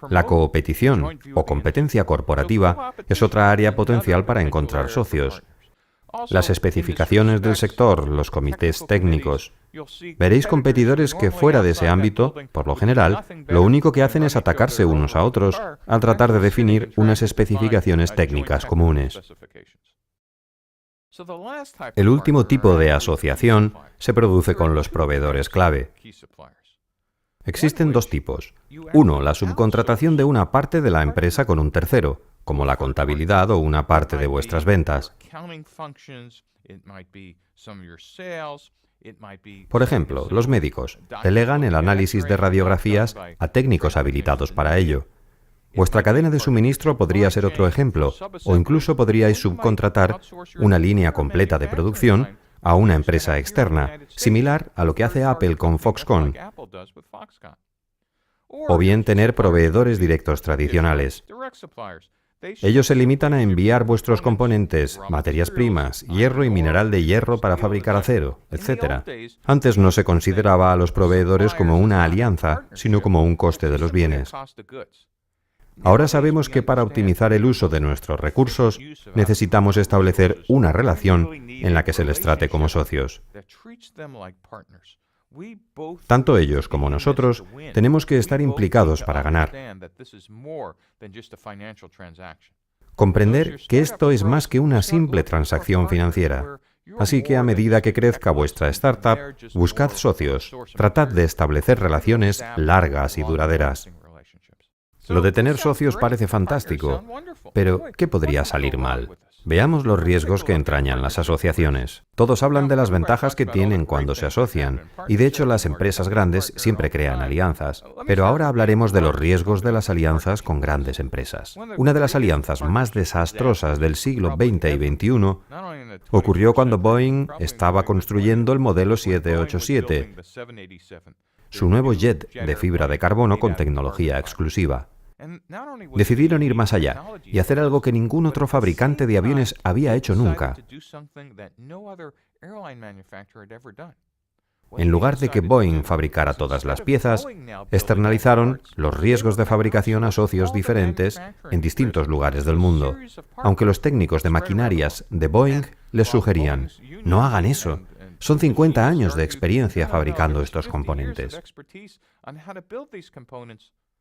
La coopetición o competencia corporativa es otra área potencial para encontrar socios. Las especificaciones del sector, los comités técnicos. Veréis competidores que fuera de ese ámbito, por lo general, lo único que hacen es atacarse unos a otros al tratar de definir unas especificaciones técnicas comunes. El último tipo de asociación se produce con los proveedores clave. Existen dos tipos. Uno, la subcontratación de una parte de la empresa con un tercero, como la contabilidad o una parte de vuestras ventas. Por ejemplo, los médicos delegan el análisis de radiografías a técnicos habilitados para ello. Vuestra cadena de suministro podría ser otro ejemplo, o incluso podríais subcontratar una línea completa de producción a una empresa externa, similar a lo que hace Apple con Foxconn. O bien tener proveedores directos tradicionales. Ellos se limitan a enviar vuestros componentes, materias primas, hierro y mineral de hierro para fabricar acero, etc. Antes no se consideraba a los proveedores como una alianza, sino como un coste de los bienes. Ahora sabemos que para optimizar el uso de nuestros recursos, necesitamos establecer una relación en la que se les trate como socios. Tanto ellos como nosotros tenemos que estar implicados para ganar. Comprender que esto es más que una simple transacción financiera. Así que a medida que crezca vuestra startup, buscad socios, tratad de establecer relaciones largas y duraderas. Lo de tener socios parece fantástico, pero ¿qué podría salir mal? Veamos los riesgos que entrañan las asociaciones. Todos hablan de las ventajas que tienen cuando se asocian, y de hecho las empresas grandes siempre crean alianzas. Pero ahora hablaremos de los riesgos de las alianzas con grandes empresas. Una de las alianzas más desastrosas del siglo XX y XXI ocurrió cuando Boeing estaba construyendo el modelo 787, su nuevo jet de fibra de carbono con tecnología exclusiva. Decidieron ir más allá y hacer algo que ningún otro fabricante de aviones había hecho nunca. En lugar de que Boeing fabricara todas las piezas, externalizaron los riesgos de fabricación a socios diferentes en distintos lugares del mundo, aunque los técnicos de maquinarias de Boeing les sugerían, no hagan eso, son 50 años de experiencia fabricando estos componentes.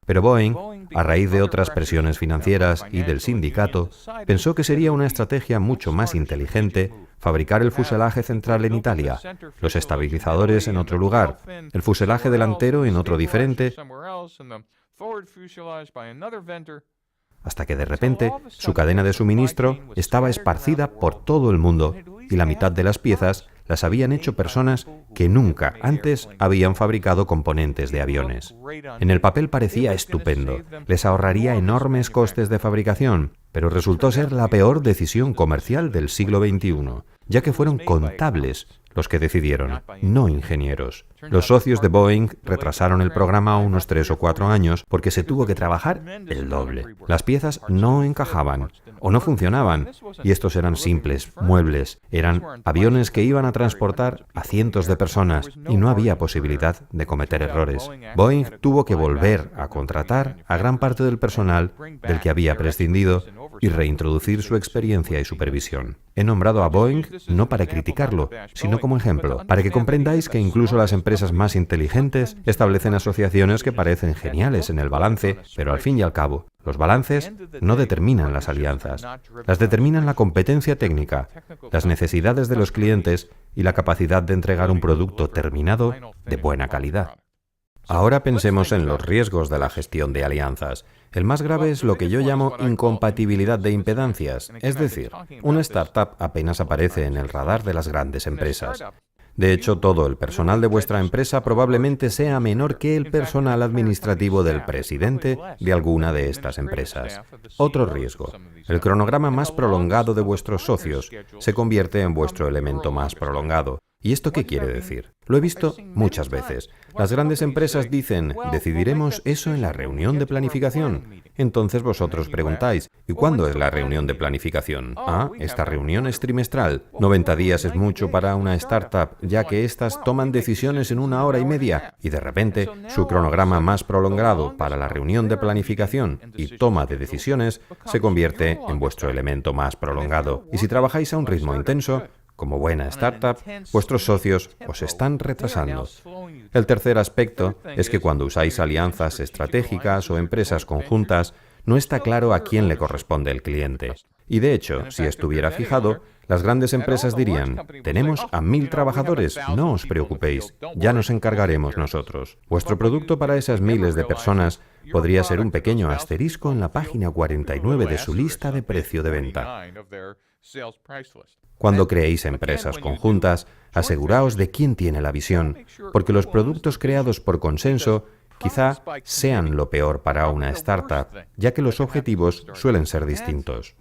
Pero Boeing, a raíz de otras presiones financieras y del sindicato, pensó que sería una estrategia mucho más inteligente fabricar el fuselaje central en Italia, los estabilizadores en otro lugar, el fuselaje delantero en otro diferente, hasta que de repente su cadena de suministro estaba esparcida por todo el mundo y la mitad de las piezas las habían hecho personas que nunca antes habían fabricado componentes de aviones. En el papel parecía estupendo, les ahorraría enormes costes de fabricación, pero resultó ser la peor decisión comercial del siglo XXI, ya que fueron contables los que decidieron, no ingenieros. Los socios de Boeing retrasaron el programa unos 3 o 4 años porque se tuvo que trabajar el doble. Las piezas no encajaban o no funcionaban, y estos eran simples muebles. Eran aviones que iban a transportar a cientos de personas y no había posibilidad de cometer errores. Boeing tuvo que volver a contratar a gran parte del personal del que había prescindido y reintroducir su experiencia y supervisión. He nombrado a Boeing no para criticarlo, sino como ejemplo, para que comprendáis que incluso las empresas más inteligentes establecen asociaciones que parecen geniales en el balance, pero al fin y al cabo, los balances no determinan las alianzas, las determinan la competencia técnica, las necesidades de los clientes y la capacidad de entregar un producto terminado de buena calidad. Ahora pensemos en los riesgos de la gestión de alianzas. El más grave es lo que yo llamo incompatibilidad de impedancias, es decir, una startup apenas aparece en el radar de las grandes empresas. De hecho, todo el personal de vuestra empresa probablemente sea menor que el personal administrativo del presidente de alguna de estas empresas. Otro riesgo. El cronograma más prolongado de vuestros socios se convierte en vuestro elemento más prolongado. ¿Y esto qué quiere decir? Lo he visto muchas veces. Las grandes empresas dicen, decidiremos eso en la reunión de planificación. Entonces vosotros preguntáis, ¿y cuándo es la reunión de planificación? Ah, esta reunión es trimestral. 90 días es mucho para una startup, ya que éstas toman decisiones en 1 hora y media, y de repente su cronograma más prolongado para la reunión de planificación y toma de decisiones se convierte en vuestro elemento más prolongado. Y si trabajáis a un ritmo intenso, como buena startup, vuestros socios os están retrasando. El tercer aspecto es que cuando usáis alianzas estratégicas o empresas conjuntas, no está claro a quién le corresponde el cliente. Y de hecho, si estuviera fijado, las grandes empresas dirían, tenemos a 1000 trabajadores, no os preocupéis, ya nos encargaremos nosotros. Vuestro producto para esas miles de personas podría ser un pequeño asterisco en la página 49 de su lista de precio de venta. Cuando creéis empresas conjuntas, aseguraos de quién tiene la visión, porque los productos creados por consenso quizá sean lo peor para una startup, ya que los objetivos suelen ser distintos.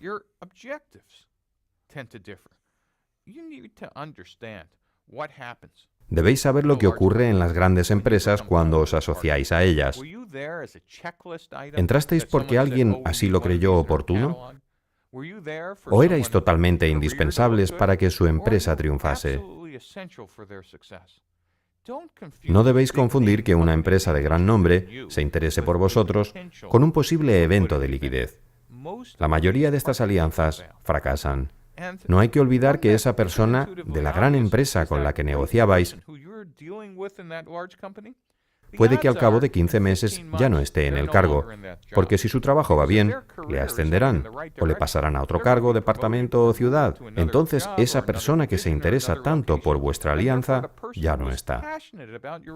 Debéis saber lo que ocurre en las grandes empresas cuando os asociáis a ellas. ¿Entrasteis porque alguien así lo creyó oportuno? ¿O erais totalmente indispensables para que su empresa triunfase? No debéis confundir que una empresa de gran nombre se interese por vosotros con un posible evento de liquidez. La mayoría de estas alianzas fracasan. No hay que olvidar que esa persona de la gran empresa con la que negociabais puede que al cabo de 15 meses ya no esté en el cargo, porque si su trabajo va bien, le ascenderán o le pasarán a otro cargo, departamento o ciudad. Entonces, esa persona que se interesa tanto por vuestra alianza ya no está.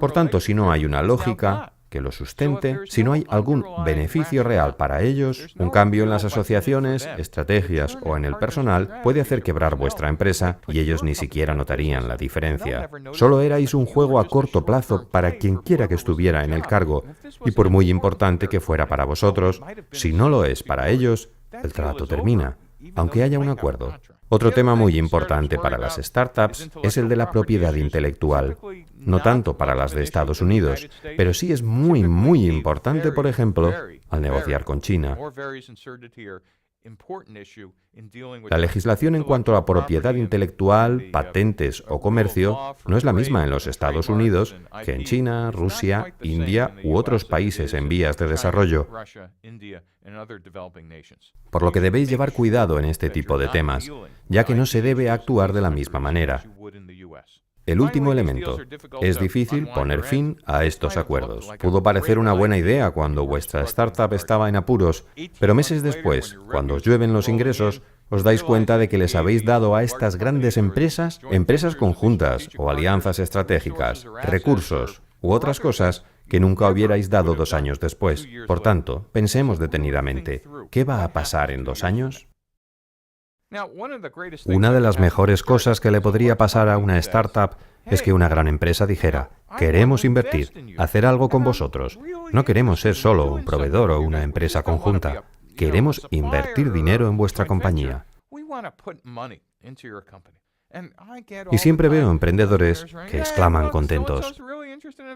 Por tanto, si no hay una lógica que lo sustente, si no hay algún beneficio real para ellos, un cambio en las asociaciones, estrategias o en el personal puede hacer quebrar vuestra empresa y ellos ni siquiera notarían la diferencia. Solo erais un juego a corto plazo para quien quiera que estuviera en el cargo, y por muy importante que fuera para vosotros, si no lo es para ellos, el trato termina, aunque haya un acuerdo. Otro tema muy importante para las startups es el de la propiedad intelectual. No tanto para las de Estados Unidos, pero sí es muy importante, por ejemplo, al negociar con China. La legislación en cuanto a propiedad intelectual, patentes o comercio no es la misma en los Estados Unidos que en China, Rusia, India u otros países en vías de desarrollo. Por lo que debéis llevar cuidado en este tipo de temas, ya que no se debe actuar de la misma manera. El último elemento. Es difícil poner fin a estos acuerdos. Pudo parecer una buena idea cuando vuestra startup estaba en apuros, pero meses después, cuando os llueven los ingresos, os dais cuenta de que les habéis dado a estas grandes empresas conjuntas o alianzas estratégicas, recursos u otras cosas que nunca hubierais dado 2 años después. Por tanto, pensemos detenidamente, ¿qué va a pasar en 2 años? Una de las mejores cosas que le podría pasar a una startup es que una gran empresa dijera, queremos invertir, hacer algo con vosotros. No queremos ser solo un proveedor o una empresa conjunta. queremos invertir dinero en vuestra compañía. Y siempre veo emprendedores que exclaman contentos: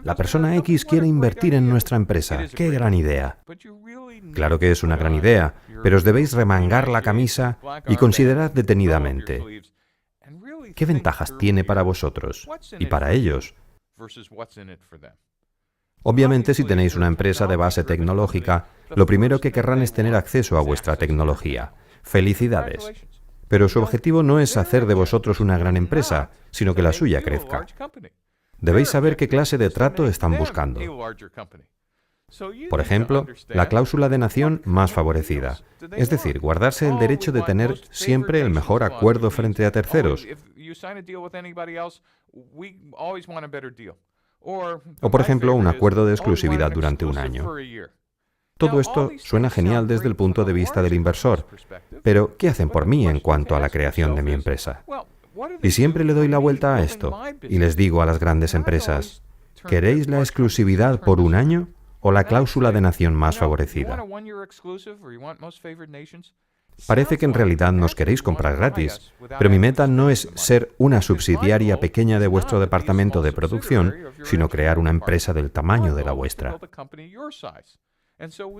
la persona X quiere invertir en nuestra empresa. ¡Qué gran idea! Claro que es una gran idea, pero os debéis remangar la camisa y considerad detenidamente qué ventajas tiene para vosotros y para ellos. Obviamente, si tenéis una empresa de base tecnológica, lo primero que querrán es tener acceso a vuestra tecnología. ¡Felicidades! Pero su objetivo no es hacer de vosotros una gran empresa, sino que la suya crezca. Debéis saber qué clase de trato están buscando. Por ejemplo, la cláusula de nación más favorecida, es decir, guardarse el derecho de tener siempre el mejor acuerdo frente a terceros. O, por ejemplo, un acuerdo de exclusividad durante un año. Todo esto suena genial desde el punto de vista del inversor, pero ¿qué hacen por mí en cuanto a la creación de mi empresa? Y siempre le doy la vuelta a esto y les digo a las grandes empresas: ¿queréis la exclusividad por un año o la cláusula de nación más favorecida? Parece que en realidad nos queréis comprar gratis, pero mi meta no es ser una subsidiaria pequeña de vuestro departamento de producción, sino crear una empresa del tamaño de la vuestra.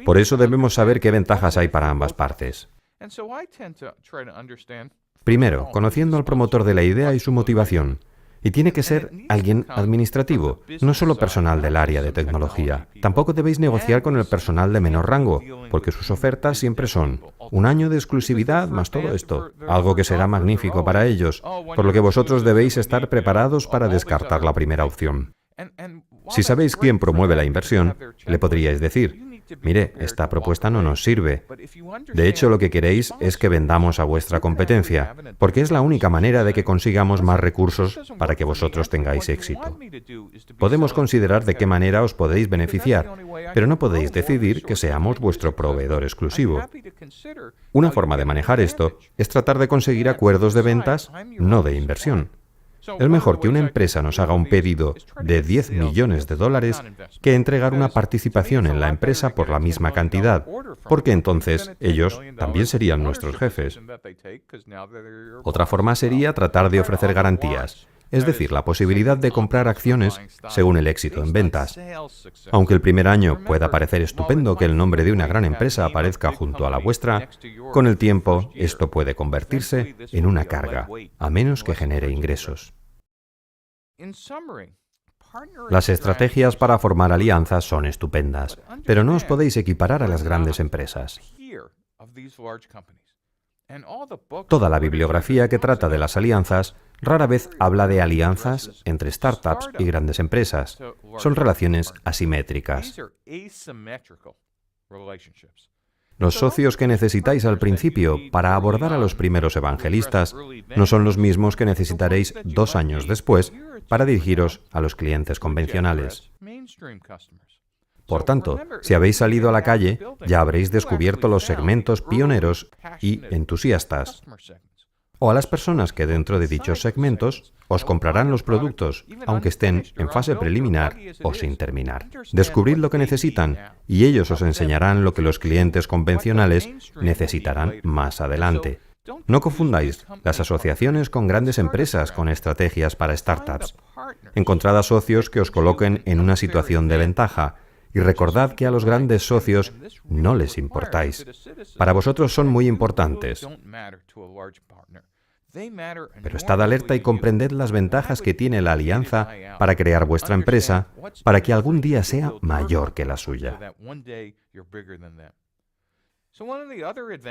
Por eso debemos saber qué ventajas hay para ambas partes. Primero, conociendo al promotor de la idea y su motivación. Y tiene que ser alguien administrativo, no solo personal del área de tecnología. Tampoco debéis negociar con el personal de menor rango, porque sus ofertas siempre son un año de exclusividad más todo esto, algo que será magnífico para ellos, por lo que vosotros debéis estar preparados para descartar la primera opción. Si sabéis quién promueve la inversión, le podríais decir: mire, esta propuesta no nos sirve. De hecho, lo que queréis es que vendamos a vuestra competencia, porque es la única manera de que consigamos más recursos para que vosotros tengáis éxito. Podemos considerar de qué manera os podéis beneficiar, pero no podéis decidir que seamos vuestro proveedor exclusivo. Una forma de manejar esto es tratar de conseguir acuerdos de ventas, no de inversión. Es mejor que una empresa nos haga un pedido de $10 millones que entregar una participación en la empresa por la misma cantidad, porque entonces ellos también serían nuestros jefes. Otra forma sería tratar de ofrecer garantías, es decir, la posibilidad de comprar acciones según el éxito en ventas. Aunque el primer año pueda parecer estupendo que el nombre de una gran empresa aparezca junto a la vuestra, con el tiempo esto puede convertirse en una carga, a menos que genere ingresos. Las estrategias para formar alianzas son estupendas, pero no os podéis equiparar a las grandes empresas. Toda la bibliografía que trata de las alianzas rara vez habla de alianzas entre startups y grandes empresas. Son relaciones asimétricas. Los socios que necesitáis al principio para abordar a los primeros evangelistas no son los mismos que necesitaréis 2 años después para dirigiros a los clientes convencionales. Por tanto, si habéis salido a la calle, ya habréis descubierto los segmentos pioneros y entusiastas, o a las personas que dentro de dichos segmentos os comprarán los productos, aunque estén en fase preliminar o sin terminar. Descubrid lo que necesitan y ellos os enseñarán lo que los clientes convencionales necesitarán más adelante. No confundáis las asociaciones con grandes empresas con estrategias para startups. Encontrad a socios que os coloquen en una situación de ventaja y recordad que a los grandes socios no les importáis. Para vosotros son muy importantes. Pero estad alerta y comprended las ventajas que tiene la alianza para crear vuestra empresa, para que algún día sea mayor que la suya.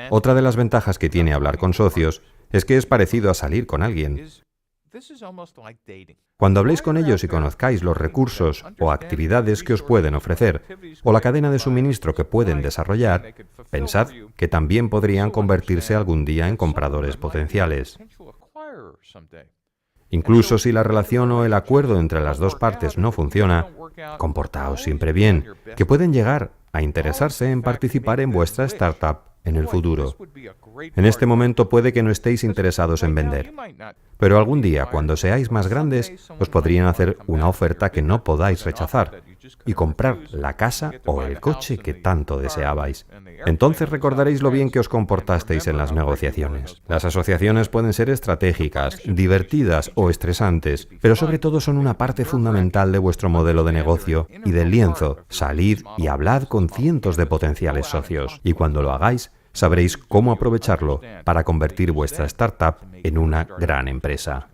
Otra de las ventajas que tiene hablar con socios es que es parecido a salir con alguien. Cuando habléis con ellos y conozcáis los recursos o actividades que os pueden ofrecer, o la cadena de suministro que pueden desarrollar, pensad que también podrían convertirse algún día en compradores potenciales. Incluso si la relación o el acuerdo entre las dos partes no funciona, comportaos siempre bien, que pueden llegar a interesarse en participar en vuestra startup en el futuro. En este momento puede que no estéis interesados en vender, pero algún día, cuando seáis más grandes, os podrían hacer una oferta que no podáis rechazar, y comprar la casa o el coche que tanto deseabais. Entonces recordaréis lo bien que os comportasteis en las negociaciones. Las asociaciones pueden ser estratégicas, divertidas o estresantes, pero sobre todo son una parte fundamental de vuestro modelo de negocio y del lienzo. Salid y hablad con cientos de potenciales socios, y cuando lo hagáis, sabréis cómo aprovecharlo para convertir vuestra startup en una gran empresa.